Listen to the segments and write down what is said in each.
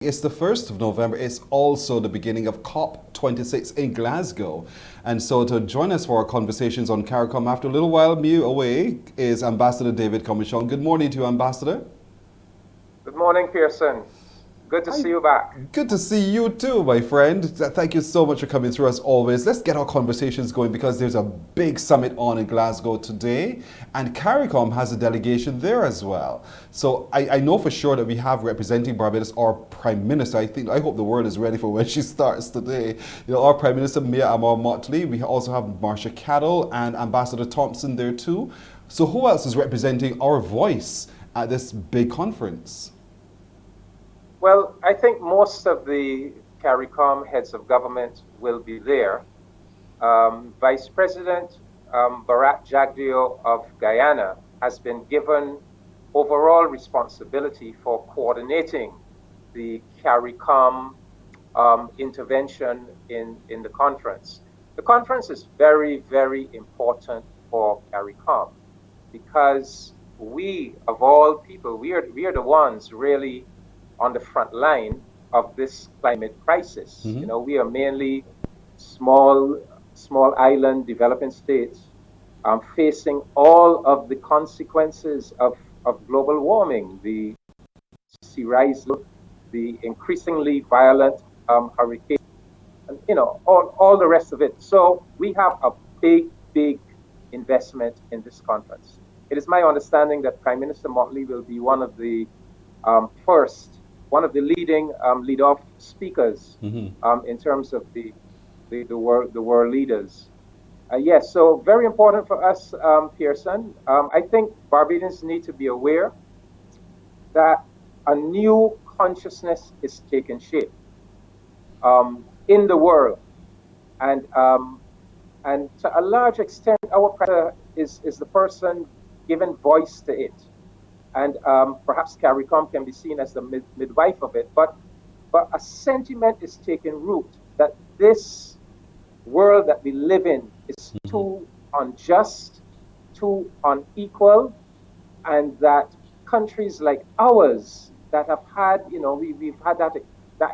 It's the 1st of November. It's also the beginning of COP26 in Glasgow. And so to join us for our conversations on CARICOM after a little while away is Ambassador David Comissiong. Good morning to you, Ambassador. Good morning, Pearson. Good to see you back. Good to see you too, my friend. Thank you so much for coming through as always. Let's get our conversations going because there's a big summit on in Glasgow today and CARICOM has a delegation there as well. So I know for sure that we have representing Barbados our Prime Minister. I hope the world is ready for when she starts today. You know, our Prime Minister, Mia Amor-Motley. We also have Marsha Cadell and Ambassador Thompson there too. So who else is representing our voice at this big conference? Well, I think most of the CARICOM heads of government will be there. Vice President Barat Jagdeo of Guyana has been given overall responsibility for coordinating the CARICOM intervention in the conference. The conference is very, very important for CARICOM because we, of all people, we are the ones really on the front line of this climate crisis. Mm-hmm. You know, we are mainly small island developing states facing all of the consequences of global warming, the sea rise, the increasingly violent hurricanes, and you know, all the rest of it. So we have a big investment in this conference. It is my understanding that Prime Minister Motley will be one of the leading lead-off speakers in terms of the world leaders. Yes, so very important for us, Pearson. I think Barbadians need to be aware that a new consciousness is taking shape in the world, and to a large extent, our president is the person giving voice to it. And perhaps CARICOM can be seen as the midwife of it. But a sentiment is taking root that this world that we live in is too unjust, too unequal, and that countries like ours that have had, you know, we've had that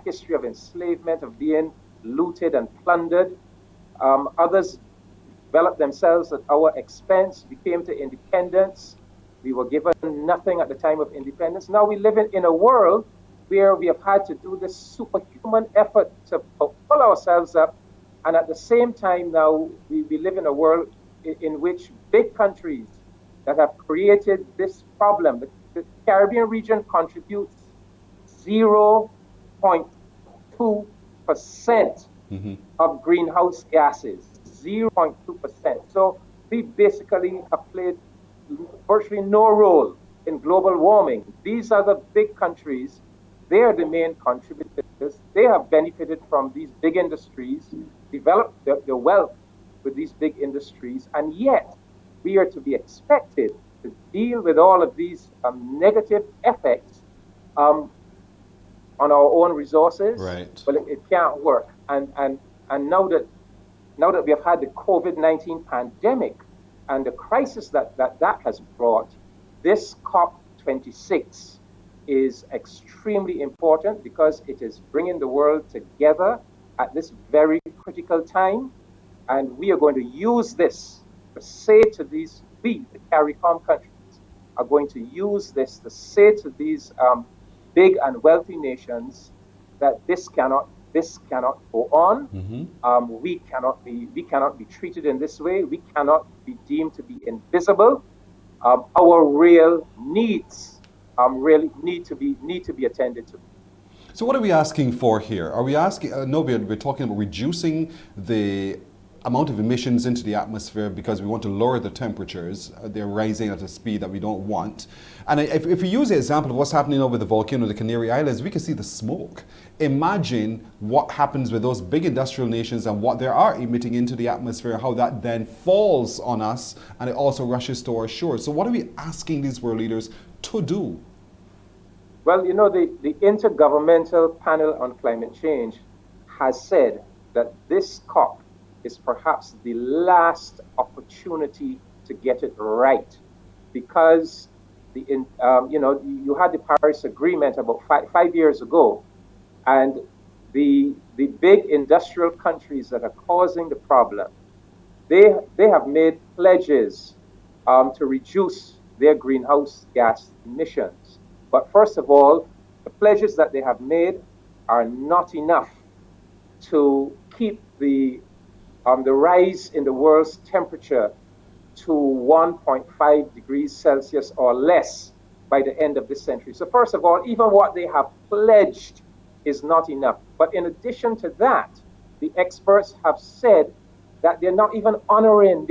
history of enslavement, of being looted and plundered. Others developed themselves at our expense. We came to independence. We were given nothing at the time of independence. Now we live in a world where we have had to do this superhuman effort to pull ourselves up. And at the same time now, we live in a world in which big countries that have created this problem, the Caribbean region contributes 0.2% of greenhouse gases, 0.2%. So we basically have played virtually no role in global warming. These are the big countries. They are the main contributors. They have benefited from these big industries, developed their wealth with these big industries, and yet we are to be expected to deal with all of these negative effects on our own resources. Right. Well, it can't work. And now that we have had the COVID-19 pandemic, and the crisis that has brought, this COP26 is extremely important because it is bringing the world together at this very critical time. And we are going to use this to say to these, the CARICOM countries are going to use this to say to these big and wealthy nations that this cannot go on. We cannot be treated in this way. We cannot be deemed to be invisible. Our real needs really need to be attended to. So what are we asking for here? Are we asking? No, we're talking about reducing the amount of emissions into the atmosphere because we want to lower the temperatures. They're rising at a speed that we don't want. And if we use the example of what's happening over the volcano, the Canary Islands, we can see the smoke. Imagine what happens with those big industrial nations and what they are emitting into the atmosphere, how that then falls on us and it also rushes to our shores. So what are we asking these world leaders to do? Well, you know, the Intergovernmental Panel on Climate Change has said that this COP is perhaps the last opportunity to get it right, because you had the Paris Agreement about five years ago, And the big industrial countries that are causing the problem, they have made pledges to reduce their greenhouse gas emissions. But first of all, the pledges that they have made are not enough to keep the rise in the world's temperature to 1.5 degrees Celsius or less by the end of this century. So first of all, even what they have pledged is not enough. But in addition to that, the experts have said that they're not even honoring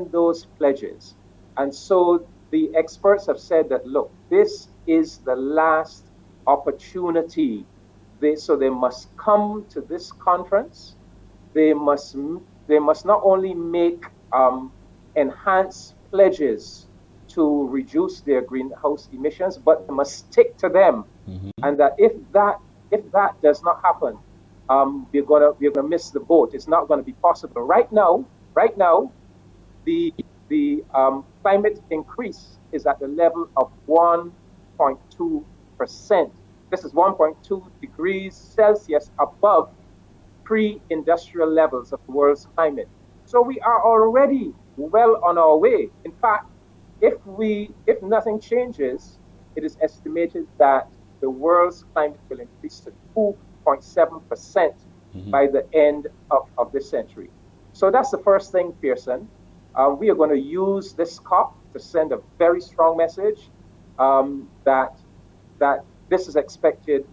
those pledges. And so the experts have said that, look, this is the last opportunity. So they must come to this conference. They must not only make enhanced pledges to reduce their greenhouse emissions, but they must stick to them. And that if that does not happen, we're gonna miss the boat. It's not going to be possible. Right now, the climate increase is at the level of 1.2%. This is 1.2 degrees Celsius above pre-industrial levels of the world's climate. So we are already well on our way. In fact, if nothing changes, it is estimated that the world's climate will increase to 2.7% by the end of this century. So that's the first thing, Pearson. We are going to use this COP to send a very strong message that this is expected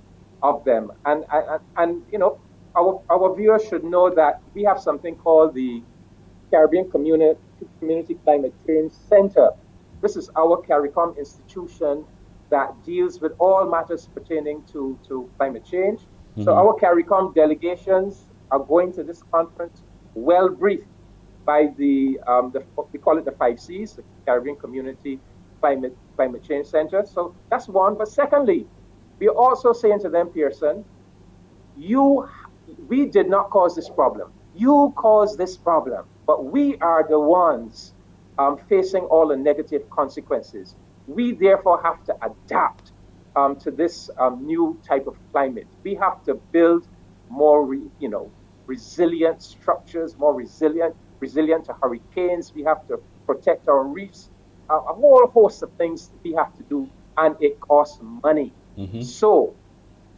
of them. And you know, our viewers should know that we have something called the Caribbean Community Climate Change Center. This is our CARICOM institution that deals with all matters pertaining to climate change. So our CARICOM delegations are going to this conference well briefed by we call it the 5 Cs, the Caribbean Community Climate Change Center. So that's one. But secondly, we are also saying to them, Pearson, we did not cause this problem. You caused this problem, but we are the ones facing all the negative consequences. We therefore have to adapt to this new type of climate. We have to build more, resilient structures, more resilient to hurricanes. We have to protect our reefs. A whole host of things we have to do, and it costs money. So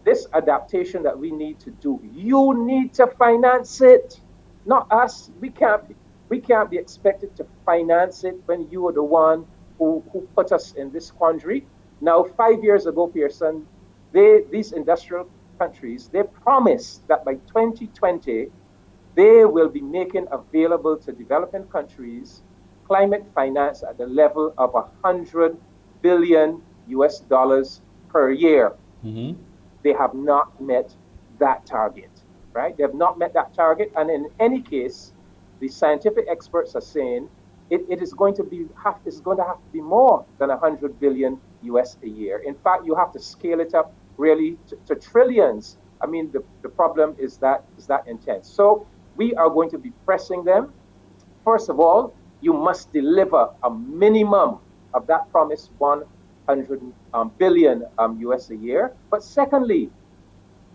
this adaptation that we need to do, you need to finance it, not us. We can't be expected to finance it when you are the one who put us in this quandary. Now, 5 years ago, Pearson, these industrial countries, they promised that by 2020, they will be making available to developing countries climate finance at the level of $100 billion per year. They have not met that target, right? They have not met that target. And in any case, the scientific experts are saying it is going to have to be more than $100 billion a year. In fact, you have to scale it up really to trillions. I mean, the problem is that intense. So we are going to be pressing them. First of all, you must deliver a minimum of that promised $100 billion a year. But secondly,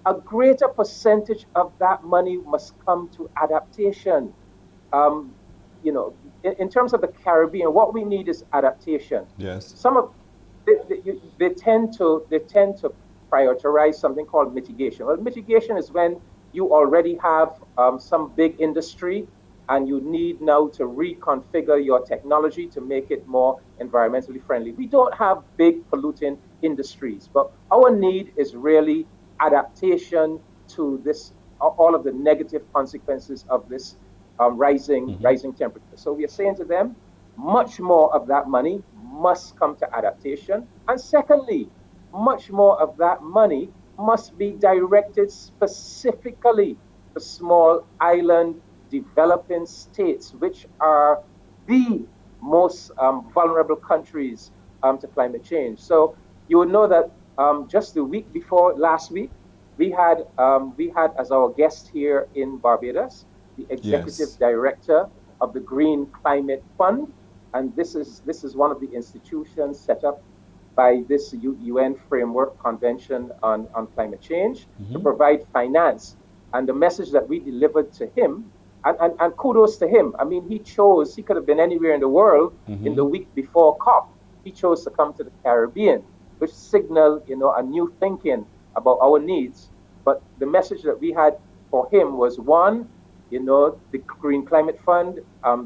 a greater percentage of that money must come to adaptation. In terms of the Caribbean, what we need is adaptation. Yes. Some of they tend to prioritize something called mitigation. Well, mitigation is when you already have some big industry and you need now to reconfigure your technology to make it more environmentally friendly. We don't have big polluting industries, but our need is really adaptation to this, all of the negative consequences of this rising temperature. So we are saying to them, much more of that money must come to adaptation. And secondly, much more of that money must be directed specifically to small island developing states, which are the most vulnerable countries to climate change. So you will know that just the week before last week, we had as our guest here in Barbados the executive director of the Green Climate Fund, and this is one of the institutions set up by this UN Framework Convention on Climate Change to Mm-hmm. provide finance. And the message that we delivered to him, and kudos to him. I mean, he could have been anywhere in the world in the Mm-hmm. week before COP. He chose to come to the Caribbean, which signaled, a new thinking about our needs. But the message that we had for him was one, the Green Climate Fund,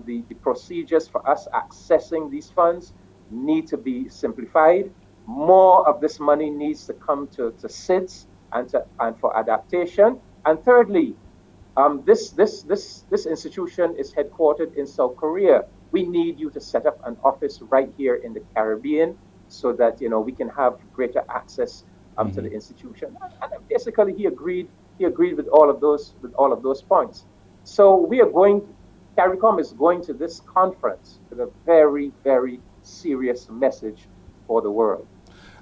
the procedures for us accessing these funds need to be simplified. More of this money needs to come to SIDS and for adaptation. And thirdly, this institution is headquartered in South Korea. We need you to set up an office right here in the Caribbean so that we can have greater access to Mm-hmm. the institution. And basically, he agreed. He agreed with all of those points. So we are going. CARICOM is going to this conference with a very, very serious message for the world.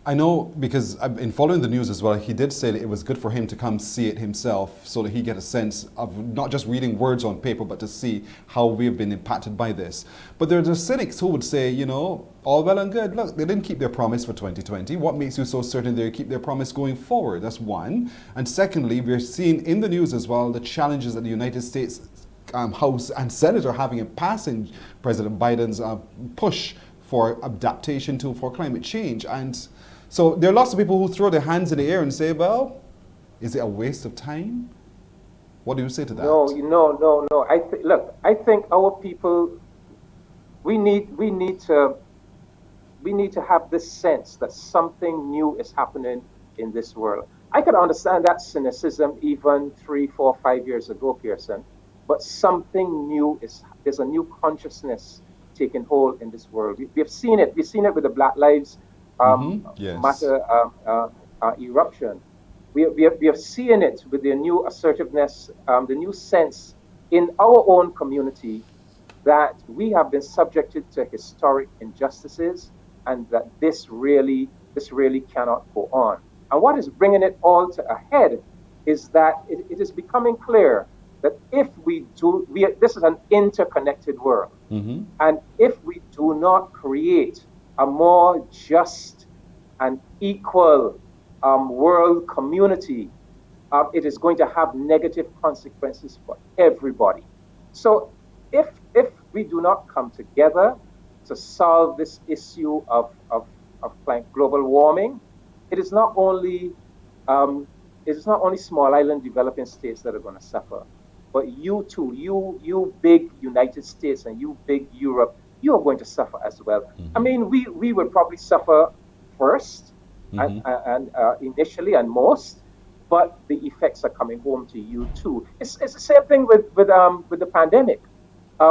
I know because in following the news as well, he did say that it was good for him to come see it himself so that he get a sense of not just reading words on paper, but to see how we've been impacted by this. But there are the cynics who would say, all well and good. Look, they didn't keep their promise for 2020. What makes you so certain they'll keep their promise going forward? That's one. And secondly, we're seeing in the news as well the challenges that the United States House and Senate are having in passing President Biden's push for adaptation for climate change. And so there are lots of people who throw their hands in the air and say, well, is it a waste of time? What do you say to that? No, no. Look, I think our people, we need to have this sense that something new is happening in this world. I could understand that cynicism even 3, 4, 5 years ago, Pearson, but something new there's a new consciousness taking hold in this world. We've seen it. We've seen it with the Black Lives Yes. Matter eruption. We have seen it with the new assertiveness, the new sense in our own community that we have been subjected to historic injustices and that this really cannot go on. And what is bringing it all to a head is that it is becoming clear that if this is an interconnected world. Mm-hmm. And if we do not create a more just and equal world community, it is going to have negative consequences for everybody. So if we do not come together to solve this issue of global warming, it is not only small island developing states that are going to suffer, but you too, you big United States and you big Europe, you are going to suffer as well. Mm-hmm. I mean, we will probably suffer first Mm-hmm. and initially and most, but the effects are coming home to you too. It's the same thing with the pandemic,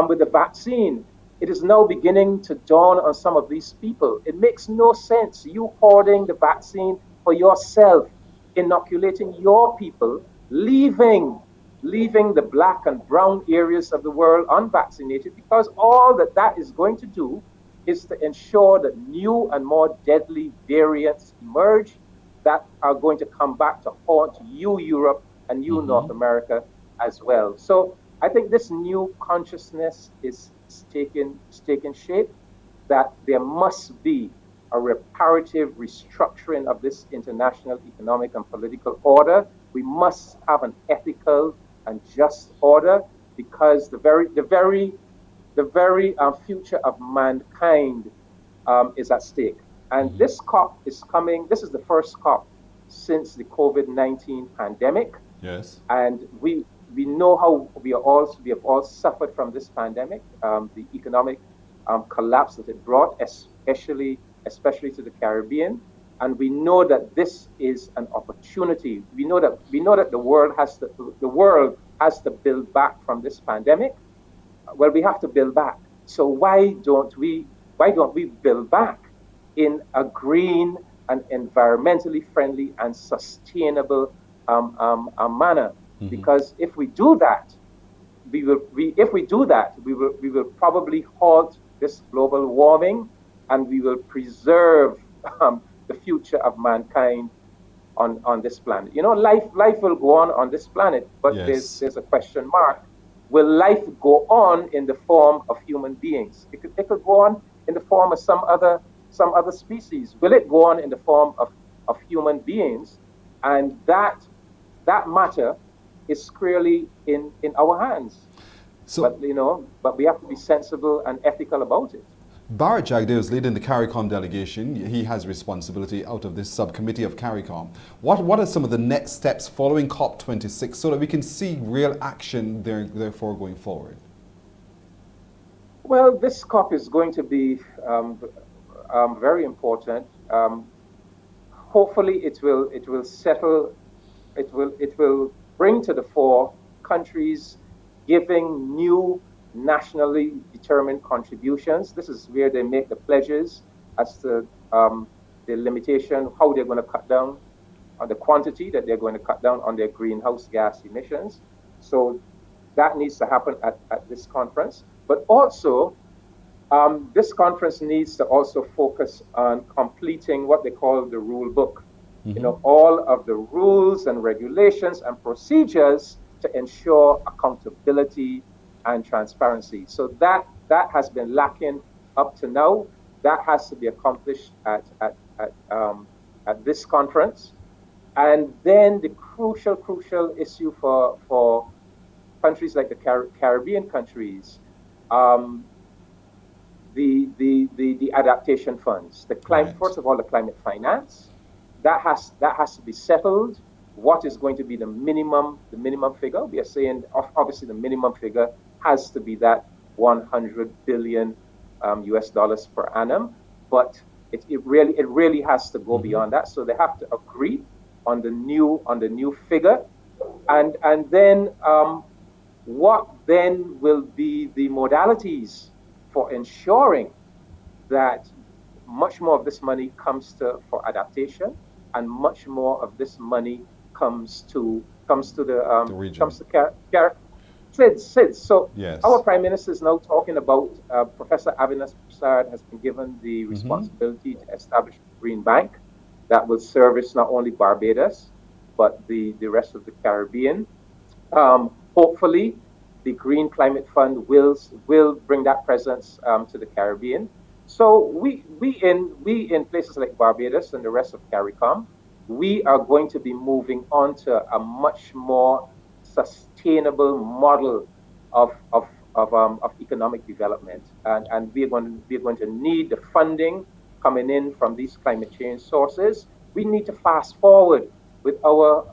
with the vaccine. It is now beginning to dawn on some of these people. It makes no sense you hoarding the vaccine for yourself, inoculating your people, leaving the black and brown areas of the world unvaccinated, because all that is going to do is to ensure that new and more deadly variants emerge that are going to come back to haunt you, Europe, and you, Mm-hmm. North America, as well. So I think this new consciousness is taking shape, that there must be a reparative restructuring of this international economic and political order. We must have an ethical and just order, because the very future of mankind is at stake. And Mm-hmm. this COP is coming. This is the first COP since the COVID-19 pandemic. Yes. And we know how we have all suffered from this pandemic, the economic collapse that it brought, especially to the Caribbean. And we know that this is an opportunity. We know that the world has to build back from this pandemic. Well, we have to build back. So why don't we build back in a green and environmentally friendly and sustainable manner? Mm-hmm. Because if we do that, we will probably halt this global warming, and we will preserve the future of mankind on this planet. Life will go on this planet, but Yes. there's a question mark. Will life go on in the form of human beings? It could go on in the form of some other some other species? Will it go on in the form of human beings? And that matter is clearly in our hands. So, But we have to be sensible and ethical about it. Barrett Jagdeo is leading the CARICOM delegation. He has responsibility out of this subcommittee of CARICOM. What are some of the next steps following COP26 so that we can see real action therefore going forward? Well, this COP is going to be very important. Hopefully, it will settle. It will bring to the fore countries giving new nationally determined contributions. This is where they make the pledges as to the limitation, how they're going to cut down on the quantity that they're going to cut down on their greenhouse gas emissions. So that needs to happen at this conference. But also, this conference needs to also focus on completing what they call the rule book. All of the rules and regulations and procedures to ensure accountability and transparency. So that has been lacking up to now. That has to be accomplished at this conference. And then the crucial issue for countries like the Caribbean countries, the adaptation funds, first of all, the climate finance, that has to be settled. What is going to be the minimum figure? We are saying obviously the minimum figure has to be that $100 billion US dollars per annum, but it really has to go beyond that. So they have to agree on the new figure, and then what then will be the modalities for ensuring that much more of this money comes for adaptation, and much more of this money comes to the region. Comes to SIDS. So yes. Our Prime Minister is now talking about Professor Avinash Prasad has been given the responsibility to establish a green bank that will service not only Barbados but the rest of the Caribbean. Hopefully, the Green Climate Fund will bring that presence to the Caribbean. So we in places like Barbados and the rest of CARICOM, we are going to be moving on to a much more sustainable model of economic development, and we're going to need the funding coming in from these climate change sources. We need to fast forward with our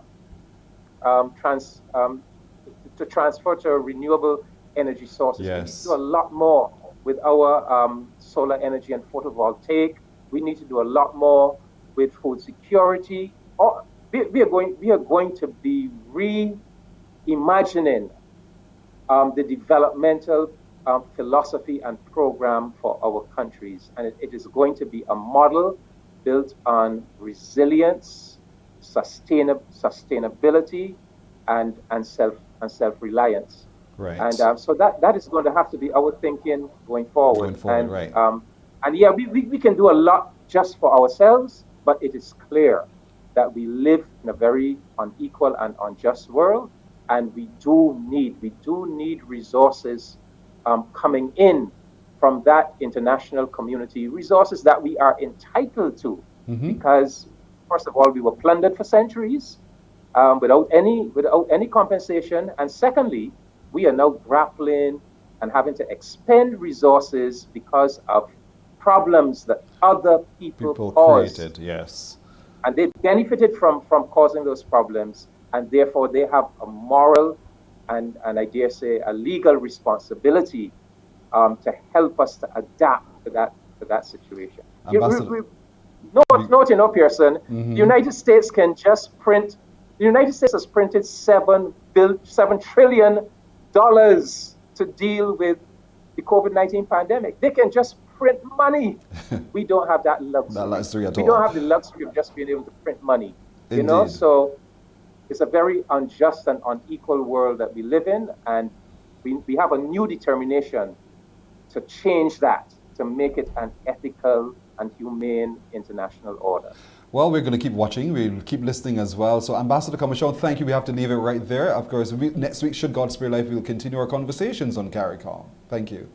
to transfer to renewable energy sources. Yes. We need to do a lot more with our solar energy and photovoltaic. We need to do a lot more with food security. We are going to be reimagining the developmental philosophy and program for our countries, and it is going to be a model built on resilience, sustainability, and self-reliance. Right. And so that is going to have to be our thinking going forward. Right. And yeah, we can do a lot just for ourselves, but it is clear that we live in a very unequal and unjust world, and we do need resources coming in from that international community, resources that we are entitled to, because first of all, we were plundered for centuries without any compensation, and secondly, we are now grappling and having to expend resources because of problems that other people caused. Created, yes. And they benefited from causing those problems, and therefore they have a moral and I dare say a legal responsibility to help us to adapt to that situation. Noting up, Pearson, the United States can just print. The United States has printed $7 trillion to deal with the COVID-19 pandemic. They can just print money. We don't have that luxury. That luxury at all. We don't have the luxury of just being able to print money. Indeed. So it's a very unjust and unequal world that we live in, and we have a new determination to change that, to make it an ethical and humane international order. Well, we're going to keep watching. We'll keep listening as well. So, Ambassador Comissiong, thank you. We have to leave it right there. Of course, next week, should God spare life, we'll continue our conversations on CARICOM. Thank you.